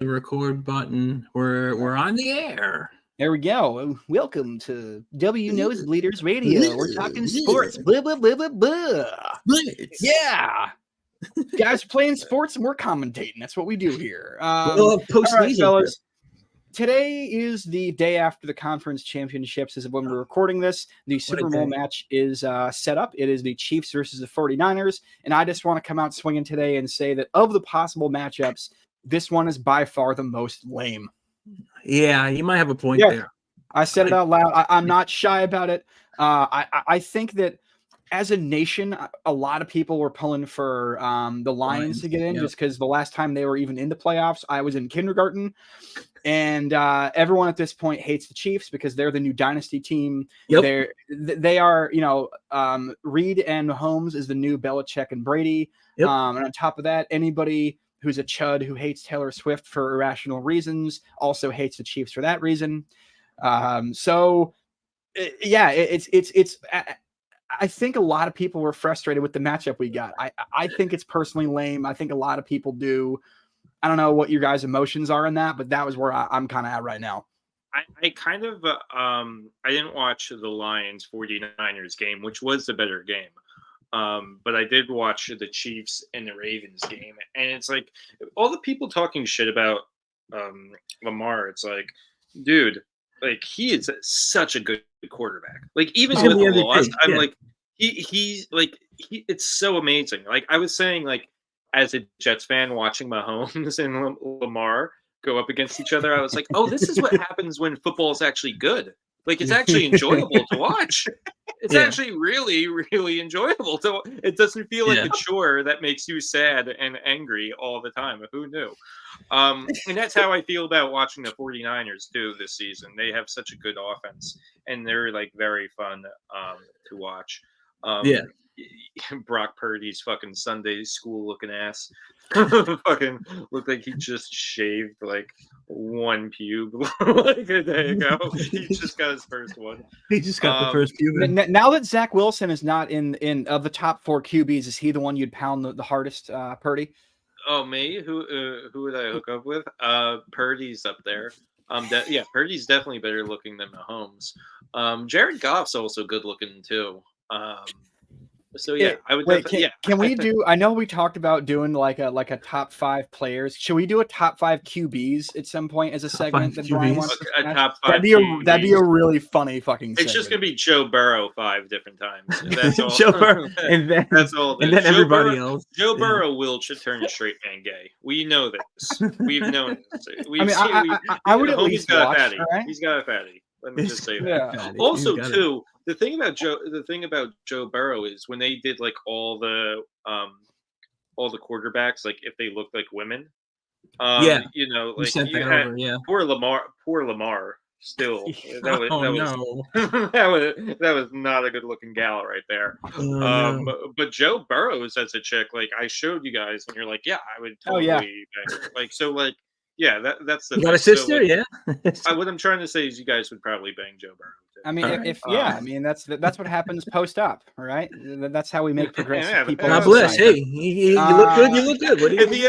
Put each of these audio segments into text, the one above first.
the record button. We're on the air. There we go. Welcome to Nosebleeders Radio. We're talking sports. Blah, blah, blah, blah, blah. Yeah. Guys are playing sports and we're commentating. That's what we do here. All right, fellas. Today is the day after the conference championships is when we're recording this. The Super Bowl match is set up. It is the Chiefs versus the 49ers. And I just want to come out swinging today and say that of the possible matchups, this one is by far the most lame. Yeah, you might have a point there. I said it out loud. I'm not shy about it. I think that as a nation, a lot of people were pulling for the Lions to get in just because the last time they were even in the playoffs, I was in kindergarten. And everyone at this point hates the Chiefs because they're the new dynasty team. Yep. They are, Reed and Mahomes is the new Belichick and Brady. Yep. And on top of that, anybody who's a chud who hates Taylor Swift for irrational reasons also hates the Chiefs for that reason. I think a lot of people were frustrated with the matchup we got. I think it's personally lame. I think a lot of people do. I don't know what your guys' emotions are in that, but that was where I'm kind of at right now. I didn't watch the Lions 49ers game, which was the better game. But I did watch the Chiefs and the Ravens game. And it's like all the people talking shit about Lamar. It's like, dude, like he is such a good quarterback. Like even with the loss, I'm like, he's like, it's so amazing. Like I was saying, like, as a Jets fan watching Mahomes and Lamar go up against each other, I was like, oh, this is what happens when football is actually good. Like, it's actually enjoyable to watch. It's actually really, really enjoyable. It doesn't feel like a chore that makes you sad and angry all the time. Who knew? And that's how I feel about watching the 49ers, too, this season. They have such a good offense, and they're, like, very fun to watch. Brock Purdy's fucking Sunday school looking ass fucking looked like he just shaved like one pube like a day ago. He just got his first one. He just got the first pube. Now that Zach Wilson is not in of the top 4 QBs, is he the one you'd pound the hardest, Purdy? Oh, me? Who would I hook up with? Purdy's up there. Purdy's definitely better looking than Mahomes. Jared Goff's also good looking too. So I would. Can we do? I know we talked about doing like a top 5 players. Should we do a top 5 QBs at some point as a segment? That Brian wants a top 5. That'd be a really funny fucking. It's just gonna be Joe Burrow 5 different times. That's all. Joe Burrow, and then everybody else. Joe Burrow will turn straight man gay. We know this. We've known this. I would at least watch. Right? He's got a fatty. Let me just say that. Yeah. Also, too, the thing about Joe Burrow is when they did like all the quarterbacks, like if they looked like women, like you had poor Lamar. Still, that was not a good looking gal right there. But Joe Burrow as a chick, like I showed you guys, and you're like, yeah, I would totally bang her. Like so, like. Yeah, that's the. You got a sister, what I'm trying to say is, you guys would probably bang Joe Burrow. Too. I mean, that's what happens post-op, right? That's how we make progressive people. God bless. Hey, you look good. You look good. What if he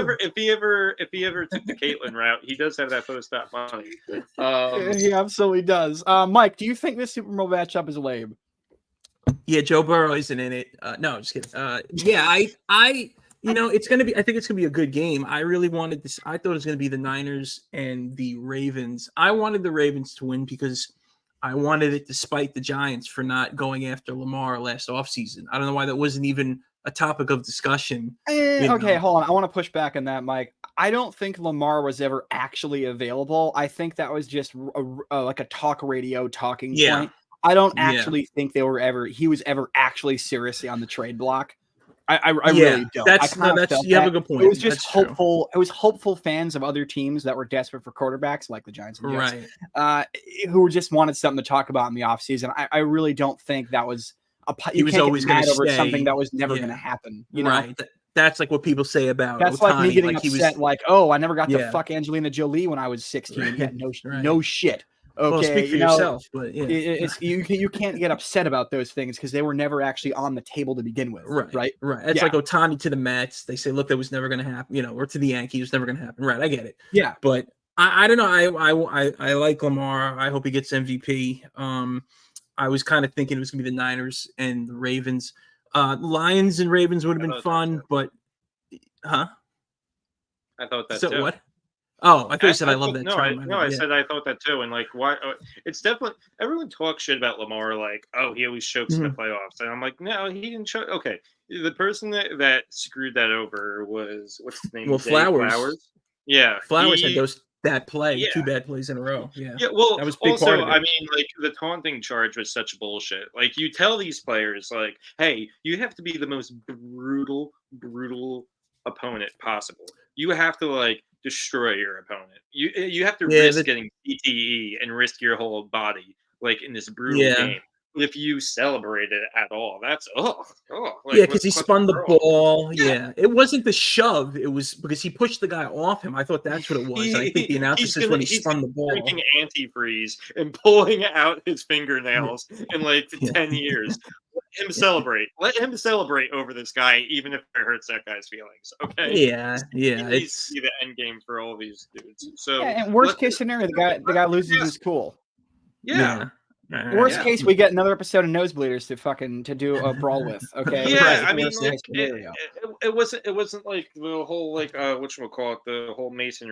ever took the Caitlyn route, he does have that post-op money. He absolutely does. Mike, do you think this Super Bowl matchup is lame? Yeah, Joe Burrow isn't in it. No, just kidding. It's going to be, I think it's going to be a good game. I really wanted this. I thought it was going to be the Niners and the Ravens. I wanted the Ravens to win because I wanted it despite the Giants for not going after Lamar last offseason. I don't know why that wasn't even a topic of discussion. Okay, hold on. I want to push back on that, Mike. I don't think Lamar was ever actually available. I think that was just like a talk radio talking point. I don't actually think he was ever actually seriously on the trade block. I really don't. You have a good point. It was just hopeful. It was hopeful fans of other teams that were desperate for quarterbacks, like the Giants and Jets, who just wanted something to talk about in the offseason. I really don't think that was he was always going to over something that was never going to happen. You know? Right. That's like what people say about. That's Otani. Like me getting upset. Like, oh, I never got to fuck Angelina Jolie when I was 16. Yeah, no shit. Okay, Well, speak for yourself, but yeah. It's you can't get upset about those things because they were never actually on the table to begin with, right? It's like Ohtani to the Mets. They say, look, that was never going to happen, or to the Yankees, it was never going to happen. Right, I get it. Yeah, but I don't know. I like Lamar. I hope he gets MVP. I was kind of thinking it was going to be the Niners and the Ravens. Lions and Ravens would have been fun, but I thought that too. What? Oh, I thought you said I love that term. I said I thought that too, and like, why? It's definitely everyone talks shit about Lamar, like, oh, he always chokes in the playoffs, and I'm like, no, he didn't choke. Okay, the person that screwed that over was what's his name? Well, Flowers. Yeah, Flowers had that play, 2 bad plays in a row. Yeah, well, that was a big also, part of it. I mean, like the taunting charge was such bullshit. Like, you tell these players, like, hey, you have to be the most brutal opponent possible. You have to like destroy your opponent. You have to risk getting CTE and risk your whole body like in this brutal game. If you celebrate it at all, that's because he spun the ball. Yeah, it wasn't the shove. It was because he pushed the guy off him. I thought that's what it was. I think the announcer says when he spun the ball, drinking antifreeze and pulling out his fingernails in like 10 years. Let him celebrate. Let him celebrate over this guy, even if it hurts that guy's feelings. Okay. Yeah. It's the end game for all these dudes. So and worst case scenario, the guy loses his cool. Yeah. Worst case, we get another episode of Nosebleeders to do a brawl with. Okay. Yeah, I mean, like, it wasn't like the whole like whatchamacallit, the whole Mason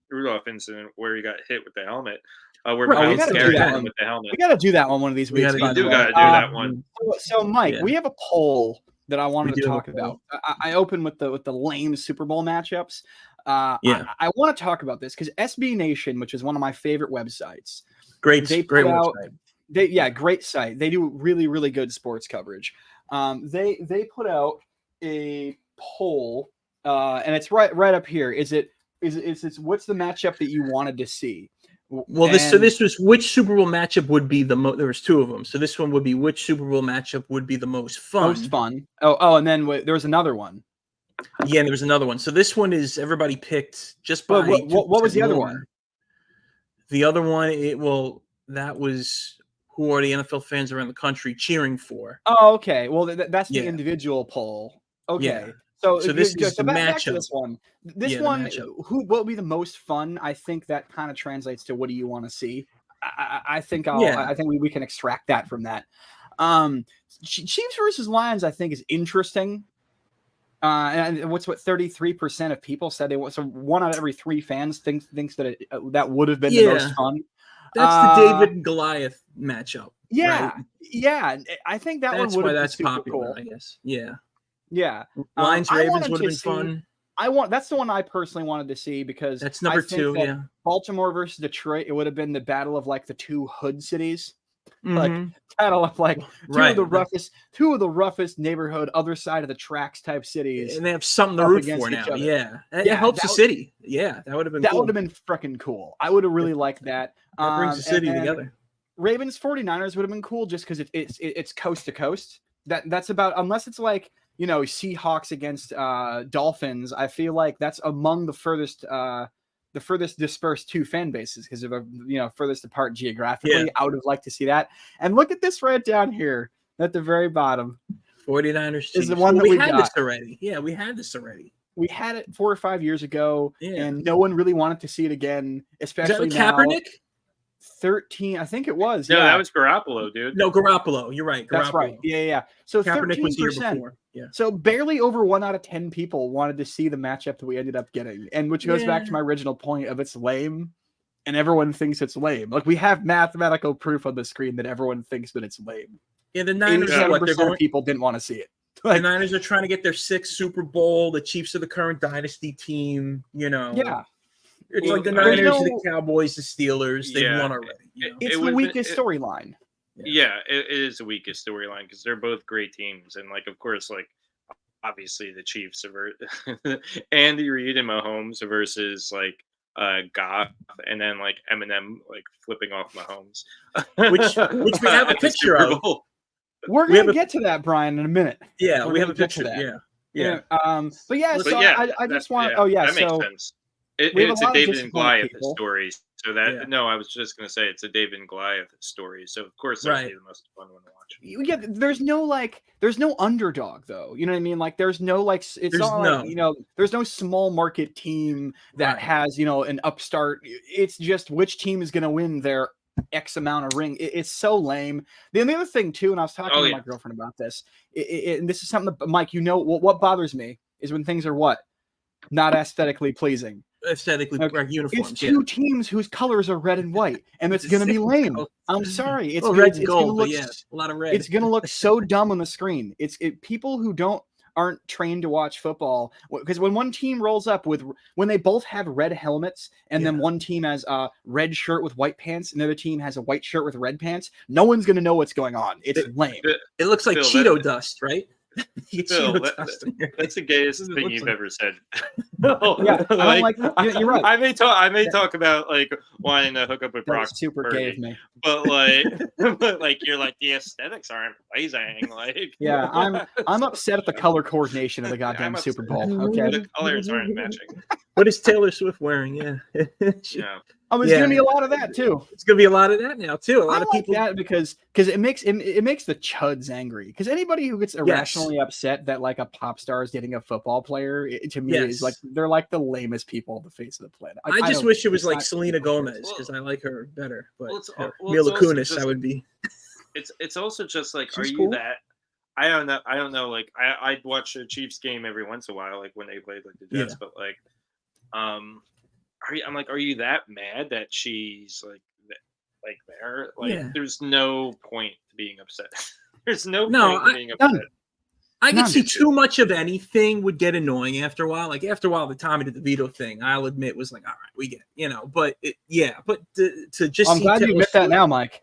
Rudolph incident where he got hit with the helmet. Where we got to do that one with the helmet. We got to do that one of these weeks. We do got to do that one. So Mike, we have a poll that I wanted to talk about. I opened with the lame Super Bowl matchups. I want to talk about this because SB Nation, which is one of my favorite websites. Great website. Great site. They do really, really good sports coverage. They put out a poll, and it's right up here. Is it what's the matchup that you wanted to see? Well, this was which Super Bowl matchup would be the most. There was 2 of them, so this one would be which Super Bowl matchup would be the most fun. Oh, and then there was another one. Yeah, and there was another one. So this one is everybody picked just by. What was the other one? The other one, that was who are the NFL fans around the country cheering for. Oh, okay. Well, that's the individual poll. Okay. Yeah. So this is the matchup. This one, what would be the most fun? I think that kind of translates to what do you want to see? I think we can extract that from that. Chiefs versus Lions, I think, is interesting. And what 33% of people said they want. So 1 out of every 3 fans thinks that that would have been the most fun. That's the David and Goliath matchup. Yeah, right? Yeah. I think that that's one would why have been popular, cool. I guess. Yeah. Yeah. Lions Ravens would have been fun. That's the one I personally wanted to see because that's number 2. Yeah. Baltimore versus Detroit. It would have been the battle of like the 2 hood cities. Mm-hmm. Like battle of like two of the roughest neighborhood, other side of the tracks type cities, and they have something to root for now. Yeah, it helps the city. Yeah, that would have been. That would have been freaking cool. I would have really liked that. That brings the city together. Ravens 49ers would have been cool just because it's coast to coast. That's about, unless it's like Seahawks against Dolphins. I feel like that's among the furthest dispersed 2 fan bases because of furthest apart geographically. Yeah. I would have liked to see that. And look at this right down here at the very bottom. 49ers Chiefs. Is the one that we had this already. Yeah, we had this already. We had it 4 or 5 years ago, and no one really wanted to see it again, especially now. Kaepernick? 13, I think it was. No, that was Garoppolo, dude. No, Garoppolo. You're right. Garoppolo. That's right. Yeah. So Kaepernick 13%. Was the year before. Yeah. So barely over 1 out of 10 people wanted to see the matchup that we ended up getting, and which goes back to my original point of it's lame, and everyone thinks it's lame. Like we have mathematical proof on the screen that everyone thinks that it's lame. Yeah, the Niners. 87% of people didn't want to see it. The Niners are trying to get their 6th Super Bowl. The Chiefs are the current dynasty team. Yeah. It's like the Niners, the Cowboys, the Steelers. They've won already. It's the weakest storyline. Yeah, it is the weakest storyline because they're both great teams, and like, of course, like obviously the Chiefs Andy Reid and Mahomes versus like Goff, and then like Eminem like flipping off Mahomes, which we have a picture of. We're gonna get to that, Brian, in a minute. Yeah, we have a picture. Yeah. But yeah, I just want. Oh yeah, that makes so sense. It's a lot of David and disappointed Goliath people. story. So that Yeah. no, I was just gonna say it's a David and Goliath story. So of course that'll Right. be the most fun one to watch. Yeah, there's no underdog though. You know what I mean? Like there's no it's There's not no. like there's no small market team that Right. has an upstart. It's just which team is going to win their X amount of ring. It's so lame. The other thing too, and I was talking to my girlfriend about this, and this is something that Mike, what bothers me is when things are not aesthetically pleasing. Aesthetically uniforms. It's two teams whose colors are red and white, and it's going to be lame. I'm sorry. It's red and gonna gold, look, a lot of red. It's going to look so dumb on the screen. People who aren't trained to watch football, because when one team rolls up when they both have red helmets and then one team has a red shirt with white pants and the other team has a white shirt with red pants, no one's going to know what's going on. It's lame. It looks like Cheeto dust, right? Phil, that's the gayest thing you've ever said. Yeah, you're right. I may talk about like wanting to hook up with Brock. Super gay of me. But you're like the aesthetics aren't amazing. Like yeah, I'm upset at the color coordination of the goddamn Super Bowl. Okay, the colors aren't matching. What is Taylor Swift wearing? Yeah. Yeah. Oh, there's gonna be a lot of that too. It's gonna be a lot of that now too. A lot of people that because it makes the chuds angry. Because anybody who gets irrationally upset that like a pop star is dating a football player, to me is like they're like the lamest people on the face of the planet. I just wish it was like Selena Gomez because I like her better. But Mila Kunis, I would be. It's also just like, She's are cool. you that? I don't know. Like I'd watch a Chiefs game every once in a while, like when they played like the Jets. But like, are you that mad that she's like there? Like, there's no point to being upset. There's no point to being upset. I could see too much of anything would get annoying after a while. Like after a while, the Tommy DeVito thing, I'll admit, was like, all right, we get, but but to just. I'm glad you admit that now, Mike.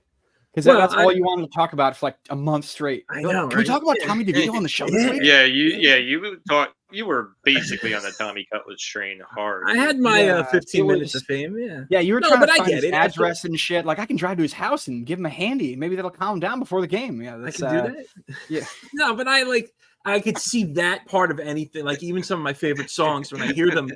Because that's all you wanted to talk about for like a month straight. I know. Can we talk about Tommy DeVito on the show this week? Yeah, you were basically on the Tommy Cutlets train hard. I had my 15 minutes of fame. Yeah, you were trying to find his address and shit. Like I can drive to his house and give him a handy. Maybe that'll calm him down before the game. Yeah, I can do that. Yeah, no, but I could see that part of anything. Like even some of my favorite songs when I hear them.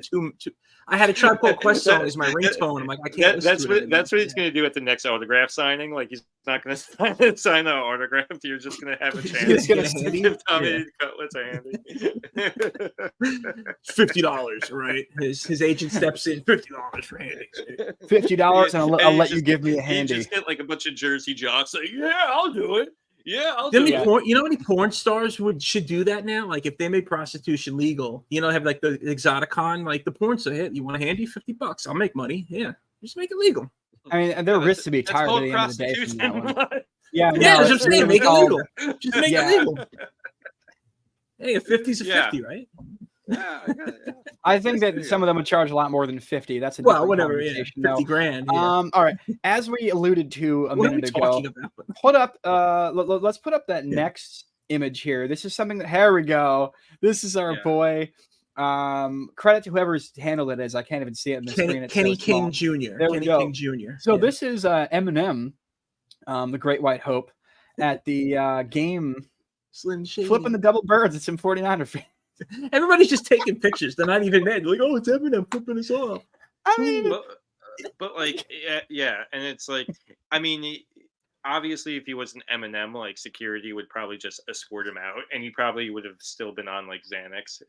I had a Tribe Called Quest song as my ringtone. I'm like, I can't. That's what he's going to do at the next autograph signing. Like he's not going to sign the autograph. You're just going to have a chance. to give Tommy Cutlets a handy. $50, right? His agent steps in. $50 for handies. $50, and I'll let you give me a handy. You just get like a bunch of Jersey jocks. Like, yeah, I'll do it. Yeah, I'll do it. You know how many porn stars should do that now? Like if they made prostitution legal, have like the Exoticon, like the porn star, hey, you want a handy? $50. I'll make money. Yeah, just make it legal. I mean, there are risks to be tired at the end of the day from that one. Yeah, that's what I'm saying. Make it legal. Just make it legal. Hey, a 50's a 50, right? Yeah, I think that some of them would charge a lot more than 50. That's a whatever. Yeah, 50 grand. Yeah. All right. As we alluded to a minute ago, let's put up that next image here. This is something that here we go. This is our boy. Credit to whoever's handled it as I can't even see it in the screen. It's Kenny King Jr. There Kenny King Jr. So this is Eminem, the Great White Hope, at the game. Slim Shady. Flipping the double birds. It's in 49er feet. Everybody's just taking pictures. They're not even mad. They're like, oh, it's Eminem flipping us off. I mean, but like, yeah, and it's like, I mean, obviously, if he wasn't Eminem, like security would probably just escort him out, and he probably would have still been on like Xanax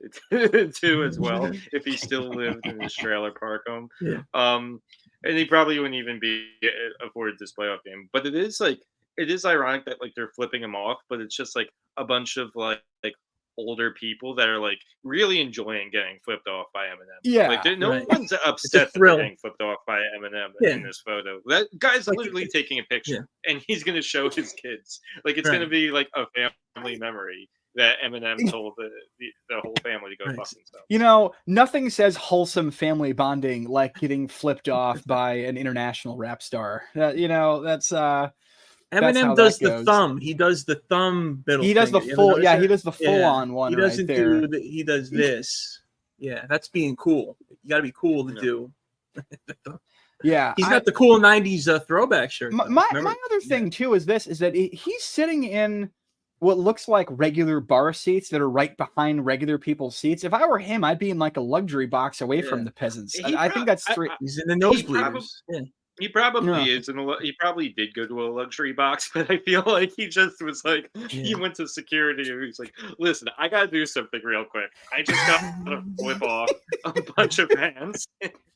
too as well if he still lived in his trailer park home. Yeah. And he probably wouldn't even be afforded this playoff game. But it is ironic that like they're flipping him off, but it's just like a bunch of like older people that are like really enjoying getting flipped off by Eminem. Yeah, like no one's upset that they're getting flipped off by Eminem in this photo. That guy's like, literally taking a picture, and he's gonna show his kids. Like it's gonna be like a family memory that Eminem told the whole family to go fuck themselves. Nothing says wholesome family bonding like getting flipped off by an international rap star. That's Eminem does the thumb. He does the thumb middle. He does the full. Yeah, he does the full on one. He doesn't do. He does this. Yeah, that's being cool. You got to be cool to do. Yeah, he's got the cool '90s throwback shirt. My other thing too is that he's sitting in what looks like regular bar seats that are right behind regular people's seats. If I were him, I'd be in like a luxury box away from the peasants. I think that's straight. He's in the nosebleeders. He probably Yeah. is, he probably did go to a luxury box, but I feel like he just was like, he went to security and he's like, listen, I gotta do something real quick. I just gotta flip off a bunch of fans.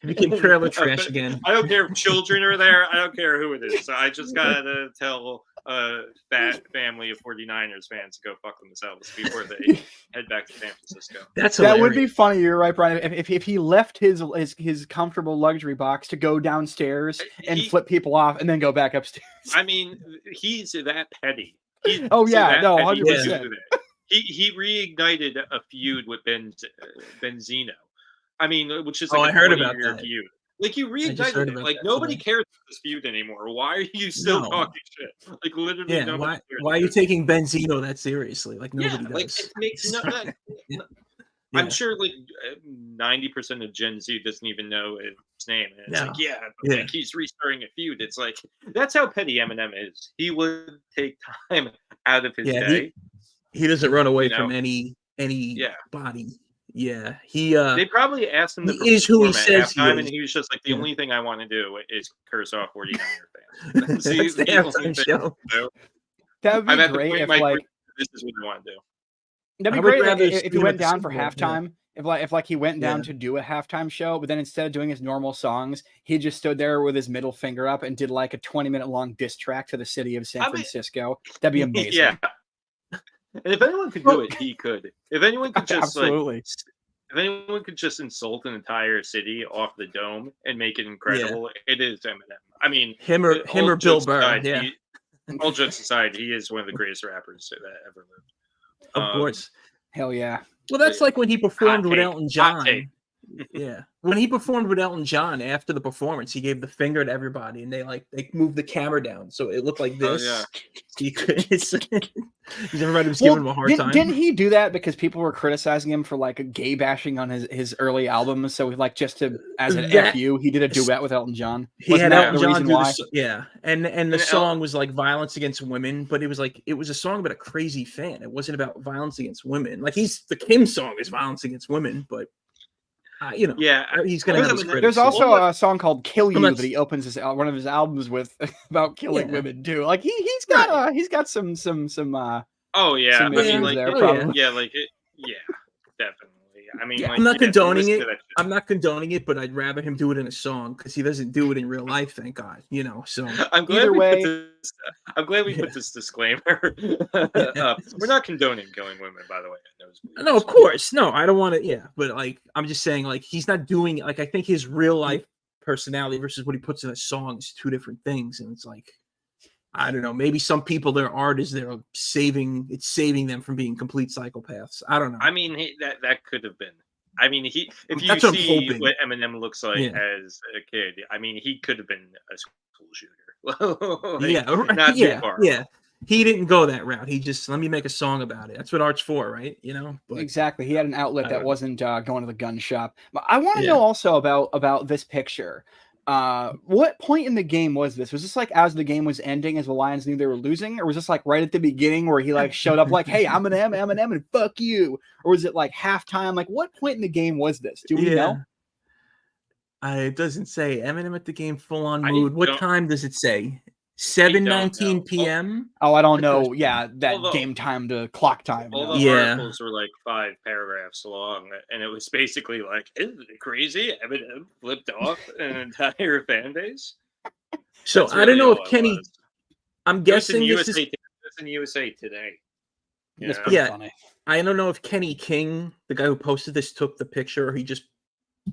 You can trailer trash again. I don't care if children are there. I don't care who it is. So I just gotta tell that family of 49ers fans to go fuck themselves before they head back to San Francisco. That would be funny. You're right, Brian. If he left his comfortable luxury box to go downstairs and flip people off and then go back upstairs. I mean, he's that petty. 100%. He reignited a feud with Benzino. I mean, which is like I heard about that. Feud. Like you reignited it. Like nobody cares about this feud anymore. Why are you still talking shit? Like literally, why are you taking Benzino that seriously? Like nobody does. Like it makes I'm sure like 90% of Gen Z doesn't even know his name. And it's like he's restarting a feud. It's like that's how petty Eminem is. He would take time out of his day. He doesn't run away from any body. Yeah, they probably asked him to he is who he says he is. and he was just like, the only thing I want to do is curse off 49er fans. That's the halftime show. That would be great if like this is what I want to do. That'd be great if he went down for halftime. If he went down to do a halftime show, but then instead of doing his normal songs, he just stood there with his middle finger up and did like a 20-minute long diss track to the city of San Francisco. That'd be amazing. Yeah. And if anyone could do it, he could. If anyone could just if anyone could just insult an entire city off the dome and make it incredible, it is Eminem. I mean, him or Bill Burr. All jokes aside, he is one of the greatest rappers that ever lived. Of course. Hell yeah. Well, that's like when he performed with Elton John. Yeah. When he performed with Elton John after the performance, he gave the finger to everybody and they moved the camera down so it looked like this. Oh, Everybody was giving him a hard time. Didn't he do that because people were criticizing him for like gay bashing on his early albums? So like just to as an FU, he did a duet with Elton John. He had Elton John do and the song was like violence against women, but it was a song about a crazy fan. It wasn't about violence against women. Like the Kim song is violence against women, but he's gonna have his critics. There's also a song called "Kill You" that he opens one of his albums with about killing women too. Like he's got some oh yeah, some issues there, probably. Definitely. I mean, I'm not condoning it. I'm not condoning it, but I'd rather him do it in a song because he doesn't do it in real life. Thank God, So I'm glad we put this disclaimer. We're not condoning killing women, by the way. No, of course, no. I don't want to. Yeah, but like I'm just saying, like he's not doing it. Like I think his real life personality versus what he puts in a song is two different things, and it's like I don't know. Maybe some people, their art is saving them from being complete psychopaths. I don't know. I mean, that could have been. I mean, if you see what Eminem looks like as a kid, I mean, he could have been a school shooter. Not too far. Yeah. He didn't go that route. He just let me make a song about it. That's what art's for, right? But, exactly. He had an outlet that wasn't going to the gun shop. But I want to know also about this picture. What point in the game was this? Was this like as the game was ending, as the Lions knew they were losing, or was this like right at the beginning where he like showed up like, "Hey, I'm Eminem, and fuck you," or was it like halftime? Like, what point in the game was this? Do we know? It doesn't say. Eminem at the game, full on mood. What time does it say? 7:19 p.m. Oh, I don't know. Yeah, game time to clock time. All the articles were like 5 paragraphs long, and it was basically like, "Isn't it crazy? Eminem flipped off an entire fan base." So I don't know if Kenny. I'm guessing this is in USA Today. Funny. I don't know if Kenny King, the guy who posted this, took the picture, or he just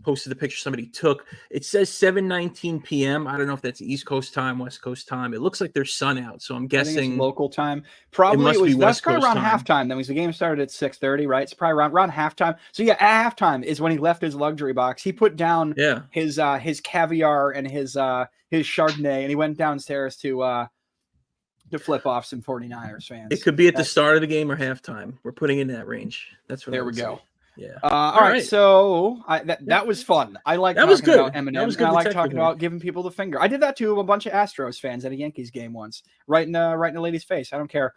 posted the picture somebody took. It says 7:19 p.m. I don't know if that's East Coast time, West Coast time. It looks like there's sun out, so I'm guessing local time. Probably that's probably around halftime. Then because the game started at 6:30, right? It's probably around halftime. So yeah, at halftime is when he left his luxury box. He put down his caviar and his Chardonnay, and he went downstairs to flip off some 49ers fans. It could be at the start of the game or halftime. We're putting in that range. That's what. There we go. Say. Yeah. All right. So that was fun. I like talking about Eminem. I like talking about giving people the finger. I did that to a bunch of Astros fans at a Yankees game once, right in a lady's face. I don't care.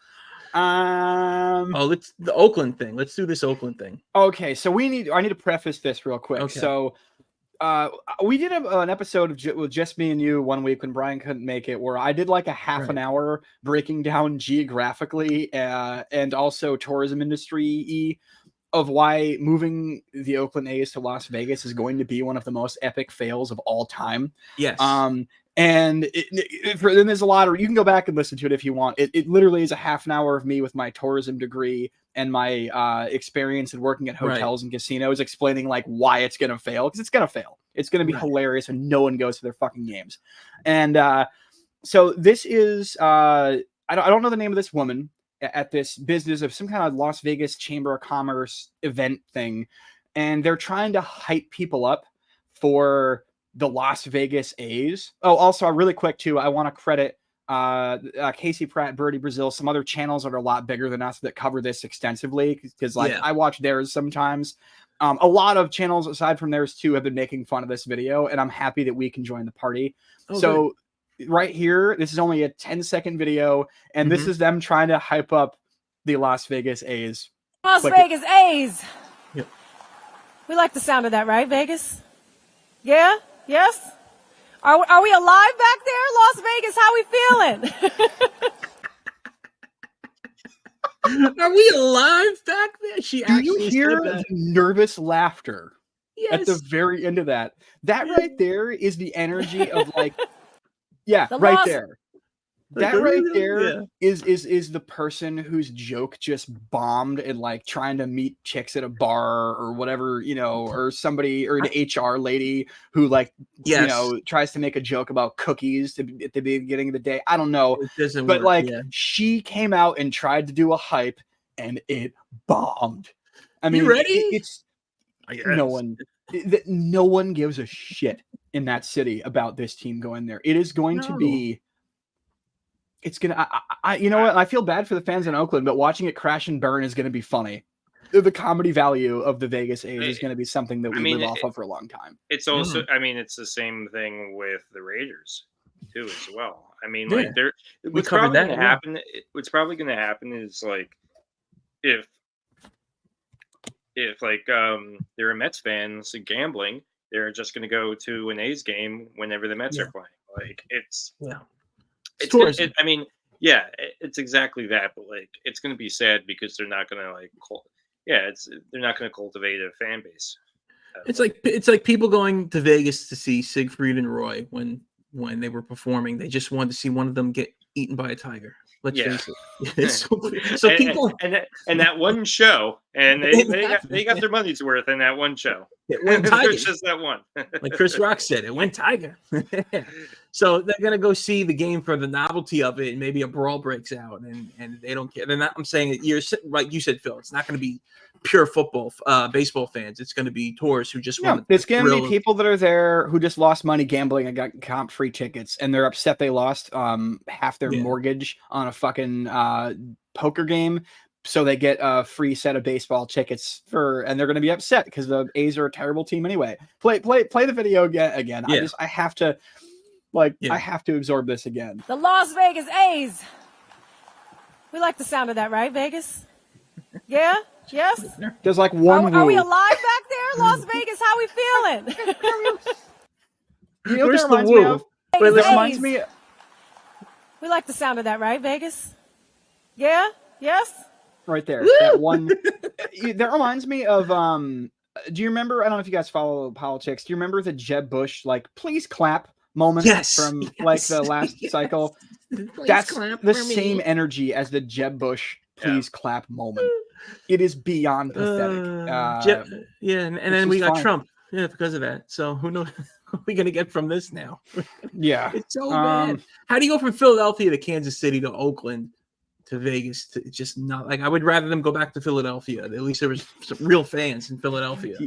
Oh, let's the Oakland thing. Let's do this Oakland thing. Okay, so I need to preface this real quick. Okay. So we did an episode with just me and you one week when Brian couldn't make it, where I did like a half an hour breaking down geographically and also tourism industry of why moving the Oakland A's to Las Vegas is going to be one of the most epic fails of all time. Yes. And then there's a lot of, you can go back and listen to it if you want. It literally is a half an hour of me with my tourism degree and my experience in working at hotels and casinos, explaining like why it's going to fail, because it's going to fail. It's going to be hilarious when no one goes to their fucking games. And so this is, I don't know the name of this woman at this business of some kind of Las Vegas Chamber of Commerce event thing. And they're trying to hype people up for the Las Vegas A's. Oh, also really quick too, I want to credit Casey Pratt, Birdie Brazil, some other channels that are a lot bigger than us that cover this extensively, because I watch theirs sometimes. A lot of channels aside from theirs too have been making fun of this video, and I'm happy that we can join the party. So right here, this is only a 10-second video, and this is them trying to hype up the Las Vegas A's. Las Vegas A's. Yep. We like the sound of that, right, Vegas? Yeah? Yes? Are we alive back there, Las Vegas? How we feeling? Are we alive back there? Do you hear the nervous laughter at the very end of that? That right there is the energy of like, right there. That right there is the person whose joke just bombed and like trying to meet chicks at a bar or whatever, you know, or somebody or an HR lady who like, you know, tries to make a joke about cookies at the beginning of the day. I don't know. But like she came out and tried to do a hype and it bombed. I mean, it's no one gives a shit in that city about this team going there. It is going to be. It's gonna. You know what? I feel bad for the fans in Oakland, but watching it crash and burn is going to be funny. The comedy value of the Vegas A's is going to be something that we live off of for a long time. It's also, I mean, it's the same thing with the Raiders too, as well. I mean, like what's probably going to happen. What's probably going to happen is like if like there are Mets fans gambling, they're just going to go to an A's game whenever the Mets are playing. Like it's I mean, it's exactly that, but like it's going to be sad because they're not going to like, they're not going to cultivate a fan base. It's like people going to Vegas to see Siegfried and Roy when they were performing. They just wanted to see one of them get eaten by a tiger. Let's face it. So people and that one show, and they got their money's worth in that one show. It went tiger. It's just that one. Like Chris Rock said, it went tiger. So they're gonna go see the game for the novelty of it, and maybe a brawl breaks out, and they don't care. I'm saying that you're right. You said, Phil, it's not going to be pure football, baseball fans. It's going to be tourists who just want. It's going to be people that are there who just lost money gambling and got comp free tickets, and they're upset they lost half their mortgage on a fucking poker game. So they get a free set of baseball tickets and they're going to be upset because the A's are a terrible team anyway. Play the video again. Yeah. I have to absorb this again. The Las Vegas A's. We like the sound of that, right, Vegas? Yeah? Yes? There's like one. Are we alive back there, Las Vegas? How we feeling? You know what that reminds me of? That reminds me. We like the sound of that, right, Vegas? Yeah? Yes? Right there. That one. That reminds me of. Do you remember? I don't know if you guys follow politics. Do you remember the Jeb Bush, like, please clap moment from like the last cycle? That's the same energy as the Jeb Bush please clap moment. It is beyond pathetic. And then we got Trump. Yeah, because of that. So who knows what are we gonna get from this now? Yeah. It's so bad. How do you go from Philadelphia to Kansas City to Oakland to Vegas? To just not like, I would rather them go back to Philadelphia. At least there was some real fans in Philadelphia.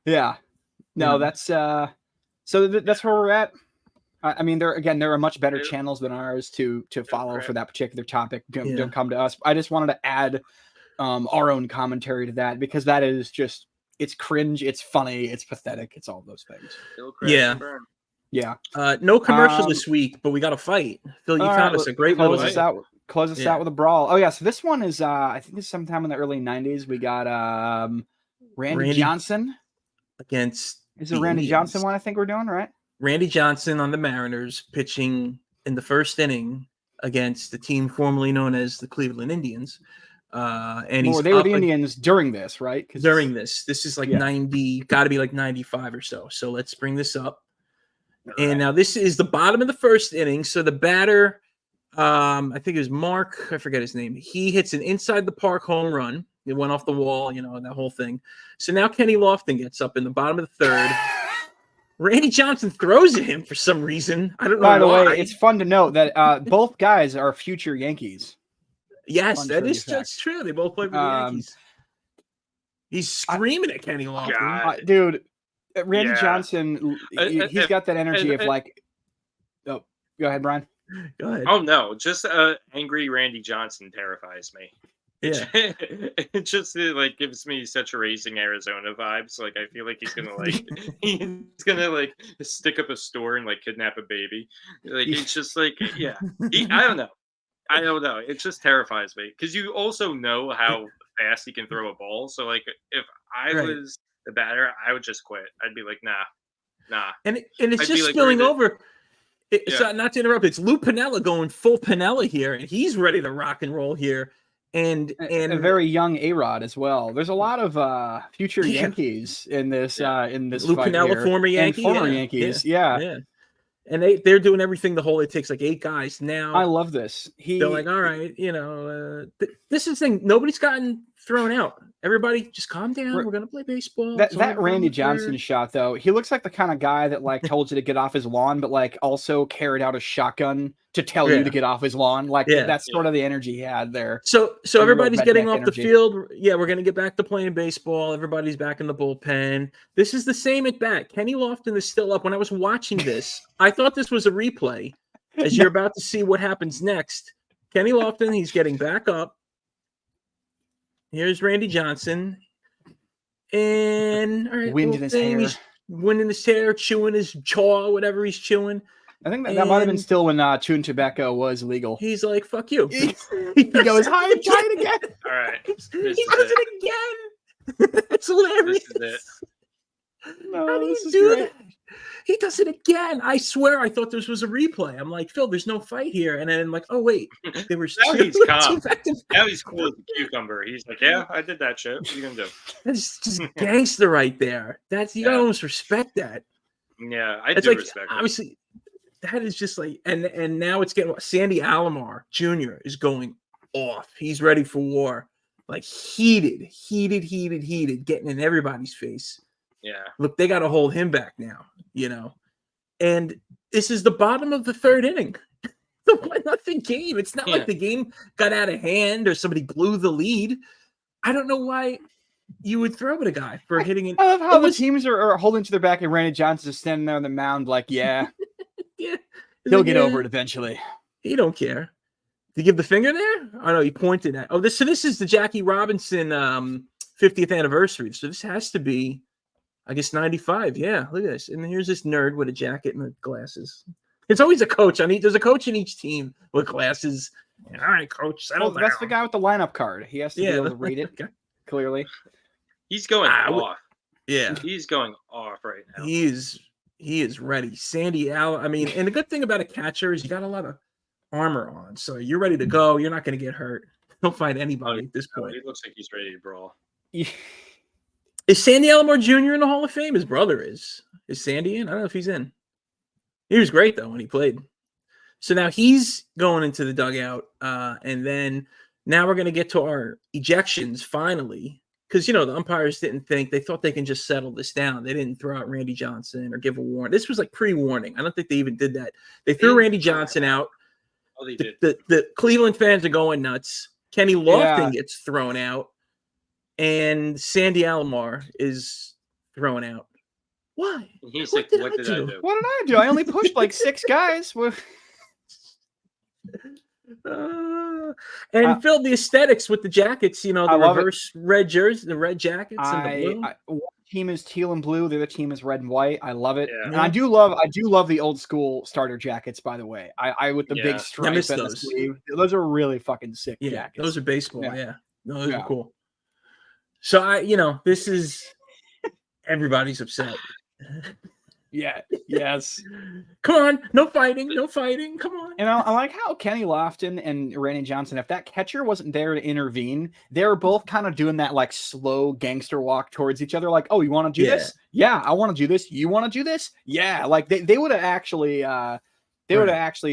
Yeah. No, that's so that's where we're at. I mean, there are much better channels than ours to follow for that particular topic. Don't come to us. I just wanted to add our own commentary to that, because that is just, it's cringe, it's funny, it's pathetic, it's all those things. Yeah. No commercial this week, but we got a fight. Phil, you found us a great little fight. close us out with a brawl. Oh yeah, so this one is I think it's sometime in the early 90s. We got Randy Johnson against is it Randy Indians. Johnson one I think we're doing, right? Randy Johnson on the Mariners pitching in the first inning against the team formerly known as the Cleveland Indians. And they were the Indians during this, right? During this is like 90, got to be like 95 or so. So let's bring this up. And now this is the bottom of the first inning. So the batter, I think it was Mark, I forget his name. He hits an inside the park home run. It went off the wall, that whole thing. So now Kenny Lofton gets up in the bottom of the third. Randy Johnson throws at him for some reason. I don't know. By the way, it's fun to note that both guys are future Yankees. Yes, that is just true. They both play for the Yankees. He's screaming at Kenny Lofton. Dude, Randy Johnson, he's got that energy of like... Oh, go ahead, Brian. Go ahead. Oh, no. Just angry Randy Johnson terrifies me. Yeah. It just like gives me such Raising Arizona vibes. Like I feel like he's gonna stick up a store and like kidnap a baby. Like it's just like I don't know. It just terrifies me because you also know how fast he can throw a ball. So like if I was the batter, I would just quit. I'd be like, nah. And it's just spilling over. It's not to interrupt. It's Lou Piniella going full Piniella here, and he's ready to rock and roll here. And a very young A-Rod as well. There's a lot of future Yankees in this Lou fight Piniella, here. former Yankee, and former Yankees. Yeah. And they're doing everything. It takes like 8 guys now. I love this. They're like, all right, this is the thing. Nobody's gotten thrown out. Everybody, just calm down. We're gonna play baseball. That Randy Johnson shot, though, he looks like the kind of guy that like told you to get off his lawn, but like also carried out a shotgun to tell you to get off his lawn. Like that's sort of the energy he had there. So everybody's getting off the field. Yeah, we're gonna get back to playing baseball. Everybody's back in the bullpen. This is the same at bat. Kenny Lofton is still up. When I was watching this, I thought this was a replay. As you're about to see what happens next, Kenny Lofton, he's getting back up. Here's Randy Johnson. And all right, wind in his hair. He's wind in his hair, chewing his jaw, whatever he's chewing. I think that might have been still when chewing tobacco was legal. He's like, fuck you. He goes, hi, I'm trying again. All right. He does it again. That's hilarious. This is it. No, How do you do that? He does it again. I swear I thought this was a replay. I'm like, Phil, there's no fight here. And then I'm like, oh, wait. There was now he's calm. Now he's cool as a cucumber. He's like, yeah, I did that shit. What are you going to do? That's just gangster right there. You gotta almost respect that. Yeah, I do respect it. Obviously, that is just like, and now it's getting, Sandy Alomar Jr. is going off. He's ready for war. Like heated, getting in everybody's face. Yeah. Look, they got to hold him back now, And this is the bottom of the third inning. The 1-0 game. It's not like the game got out of hand or somebody blew the lead. I don't know why you would throw at a guy for hitting it. I love how the teams are holding to their back and Randy Johnson is standing there on the mound like, he'll get over it eventually. He don't care. Did he give the finger there? Oh, no, he pointed at. Oh, this is the Jackie Robinson 50th anniversary. So this has to be, I guess, 95. Yeah, look at this. And here's this nerd with a jacket and the glasses. It's always a coach. There's a coach in each team with glasses. All right, coach, settle down. That's the guy with the lineup card. He has to be able to read it, clearly. He's going off. Yeah. He's going off right now. He is ready. Sandy Al. And the good thing about a catcher is you got a lot of armor on. So you're ready to go. You're not going to get hurt. Don't fight anybody at this point. He looks like he's ready to brawl. Is Sandy Alomar Jr. in the Hall of Fame? His brother is. Is Sandy in? I don't know if he's in. He was great, though, when he played. So now he's going into the dugout. And then now we're going to get to our ejections, finally. Because, the umpires didn't think. They thought they can just settle this down. They didn't throw out Randy Johnson or give a warning. This was like pre-warning. I don't think they even did that. They threw Randy Johnson out. Oh, they did. The Cleveland fans are going nuts. Kenny Lofton gets thrown out. And Sandy Alomar is thrown out. Why? He's what did I do? What did I do? I only pushed like 6 guys. And Phil, the aesthetics with the jackets, the reverse red jersey, the red jackets, and the blue. One team is teal and blue, the other team is red and white. I love it, Yeah. and I do love the old school starter jackets. By the way, I with the big stripe and the sleeve. Those are really fucking sick jackets. Those are baseball. Yeah, no, those are cool. So this is everybody's upset. Yeah. Yes. Come on. No fighting. No fighting. Come on. And I like how Kenny Lofton and Randy Johnson, if that catcher wasn't there to intervene, they were both kind of doing that like slow gangster walk towards each other. Like, oh, you want to do this? Yeah, I want to do this. You want to do this? Yeah. Like they would have actually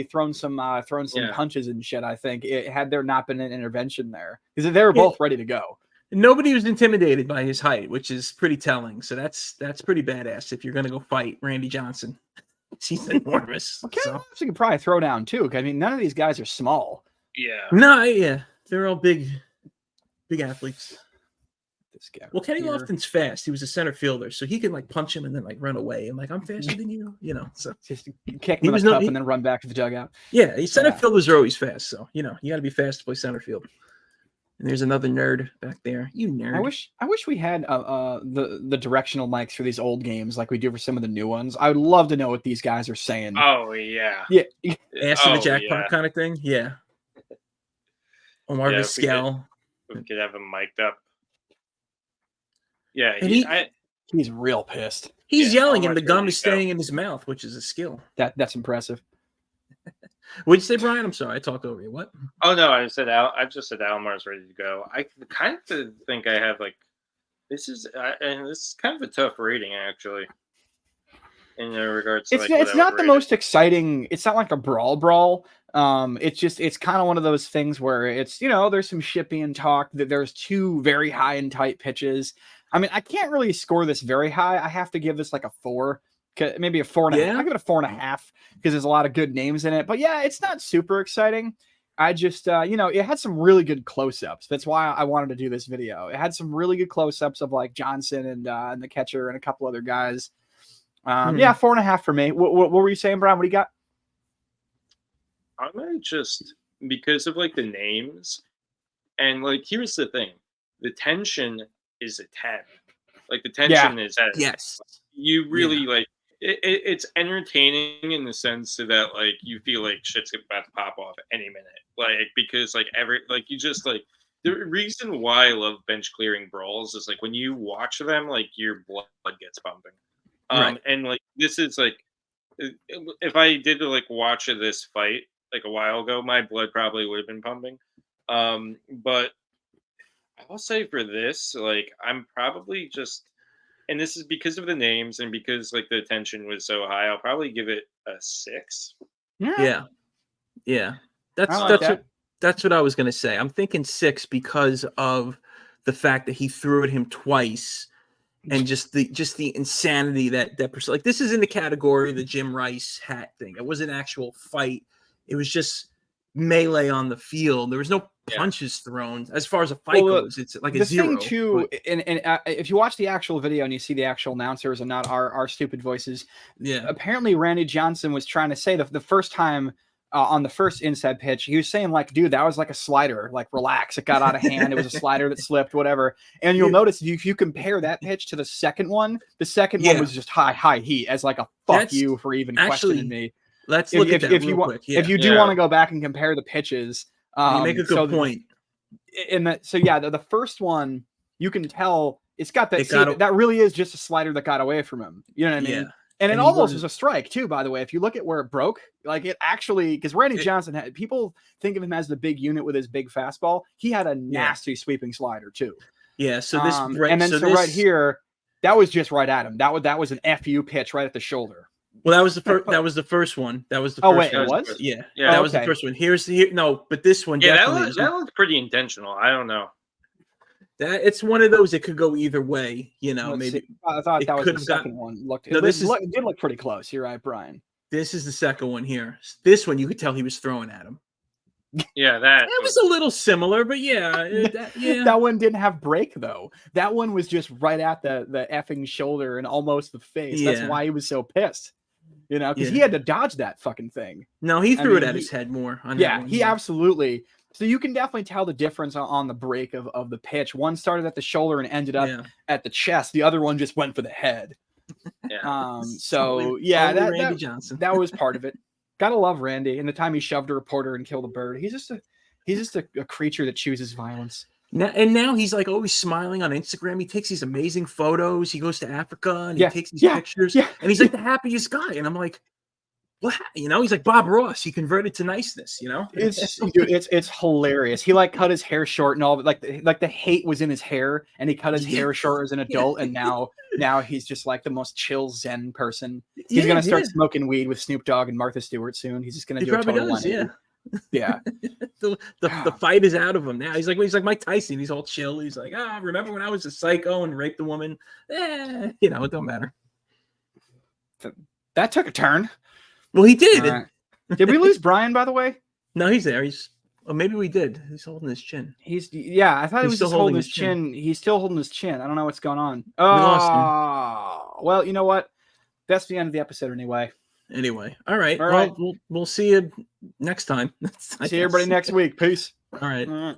thrown some punches and shit. I think had there not been an intervention there, because they were both ready to go. Nobody was intimidated by his height, which is pretty telling. So that's pretty badass if you're going to go fight Randy Johnson. He's enormous. Well, you could probably throw down too. I mean, none of these guys are small. Yeah. No, yeah. They're all big athletes. This guy. Well, Kenny Lofton's fast. He was a center fielder, so he can like punch him and then like run away. And like, I'm faster than you, So just kick him in the cup and then run back to the dugout. Yeah, center fielders are always fast. So you got to be fast to play center field. And there's another nerd back there. You nerd. I wish we had the directional mics for these old games like we do for some of the new ones. I would love to know what these guys are saying. Oh yeah. Yeah. Ass in the jackpot kind of thing. Yeah. Omar Vizquel. We could have him mic'd up. Yeah, he's real pissed. He's yelling and the gum is staying in his mouth, which is a skill. That's impressive. What'd you say, Brian? I'm sorry, I talked over you. What? Oh no, I just said Almar's ready to go. I kind of think I have this is kind of a tough rating actually. In regards to it's not the most exciting. It's not like a brawl. It's kind of one of those things where it's there's some shippy and talk that there's two very high and tight pitches. I mean, I can't really score this very high. I have to give this like a 4. Maybe a 4.5. I give it a 4.5 because there's a lot of good names in it. But yeah, it's not super exciting. I just, it had some really good close-ups. That's why I wanted to do this video. It had some really good close-ups of like Johnson and the catcher and a couple other guys. Yeah, 4.5 for me. What were you saying, Brian? What do you got? I might just, because of like the names, and like here's the thing: the tension is a 10. Like the tension is at you really like. It's entertaining in the sense that like you feel like shit's about to pop off any minute, like because like you just like the reason why I love bench clearing brawls is like when you watch them, like your blood gets pumping, and like this is like if I did like watch this fight like a while ago, my blood probably would have been pumping, but I will say for this, like I'm probably just. And this is because of the names and because like the tension was so high. I'll probably give it a 6. Yeah. That's what I was gonna say. I'm thinking 6 because of the fact that he threw at him twice, and just the insanity that like this is in the category of the Jim Rice hat thing. It was an actual fight. It was just melee on the field. There was no punches thrown. As far as a fight goes, it's like a 0. Thing too, and if you watch the actual video and you see the actual announcers and not our stupid voices, apparently Randy Johnson was trying to say the first time on the first inside pitch, he was saying like, dude, that was like a slider, like relax, it got out of hand, it was a slider that slipped, whatever. And you'll notice if you compare that pitch to the second one one was just high heat as like a fuck you for even questioning me. Let's look at that if you want. Yeah. If you do want to go back and compare the pitches, you make a good point. The first one you can tell it's got that. That really is just a slider that got away from him. You know what I mean? And it almost was a strike too. By the way, if you look at where it broke, like it actually, because Randy Johnson had people think of him as the big unit with his big fastball. He had a nasty sweeping slider too. Yeah. So this right here, that was just right at him. That was an FU pitch right at the shoulder. Well, that was the first. That was the first one. That was the first. Oh wait, it was. Yeah, that was the first one. But this one. Yeah, that looked pretty intentional. I don't know. That it's one of those. It could go either way. Maybe. I thought that was the second one. It did look pretty close. You're right, Brian. This is the second one here. This one you could tell he was throwing at him. Yeah, that was a little similar, but that one didn't have break though. That one was just right at the effing shoulder and almost the face. That's why he was so pissed. you know, because Yeah. he had to dodge that fucking thing. No, he I threw it mean, at his head more. On that Yeah, one, he absolutely. So you can definitely tell the difference on the break of the pitch. One started at the shoulder and ended up at the chest. The other one just went for the head. Yeah. So Totally Randy Johnson. That was part of it. Gotta love Randy. And the time he shoved a reporter and killed a bird. He's just a creature that chooses violence. Now he's like always smiling on Instagram. He takes these amazing photos. He goes to Africa and he takes these pictures. And he's like the happiest guy. And I'm like, what? You know, he's like Bob Ross. He converted to niceness. You know, it's hilarious. He like cut his hair short and all, but like the hate was in his hair, and he cut his hair short as an adult, and now he's just like the most chill Zen person. He's gonna start smoking weed with Snoop Dogg and Martha Stewart soon. He's just gonna do a total 180. Yeah. The fight is out of him now. He's like Mike Tyson. He's all chill. He's like, remember when I was a psycho and raped a woman? You know, it don't matter. That took a turn. Well, he did. Right. Did we lose Brian, by the way? No, he's there. Maybe we did. He's holding his chin. I thought he was just holding his chin. He's still holding his chin. I don't know what's going on. We lost him. Well, you know what? That's the end of the episode anyway. All right. Well, we'll see you next time. See everybody next week. Peace. All right.